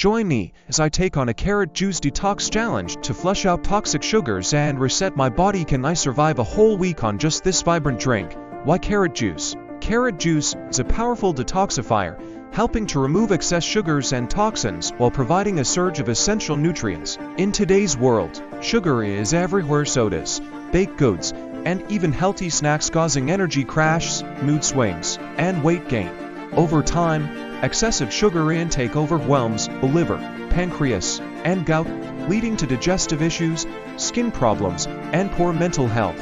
Join me as I take on a carrot juice detox challenge to flush out toxic sugars and reset my body. Can I survive a whole week on just this vibrant drink? Why carrot juice? Carrot juice is a powerful detoxifier, helping to remove excess sugars and toxins while providing a surge of essential nutrients. In today's world, sugar is everywhere. Sodas, baked goods, and even healthy snacks causing energy crashes, mood swings, and weight gain. Over time, excessive sugar intake overwhelms the liver, pancreas, and gout, leading to digestive issues, skin problems, and poor mental health.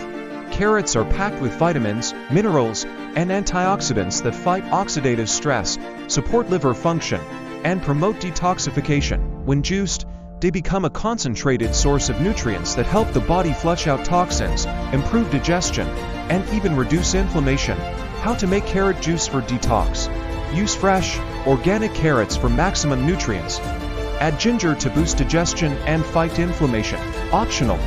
Carrots are packed with vitamins, minerals, and antioxidants that fight oxidative stress, support liver function, and promote detoxification. When juiced, they become a concentrated source of nutrients that help the body flush out toxins, improve digestion, and even reduce inflammation. How to make carrot juice for detox? Use fresh, organic carrots for maximum nutrients. Add ginger to boost digestion and fight inflammation. Optional.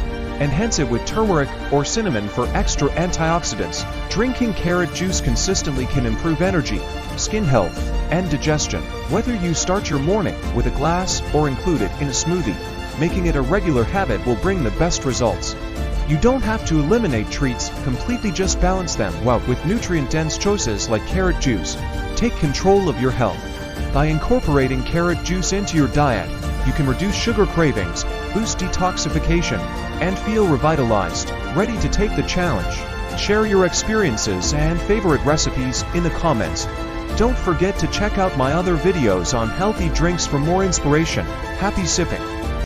Enhance it with turmeric or cinnamon for extra antioxidants. Drinking carrot juice consistently can improve energy, skin health, and digestion. Whether you start your morning with a glass or include it in a smoothie, making it a regular habit will bring the best results. You don't have to eliminate treats completely, just balance them well with nutrient-dense choices like carrot juice. Take control of your health. By incorporating carrot juice into your diet, you can reduce sugar cravings, boost detoxification, and feel revitalized. Ready to take the challenge? Share your experiences and favorite recipes in the comments. Don't forget to check out my other videos on healthy drinks for more inspiration. Happy sipping!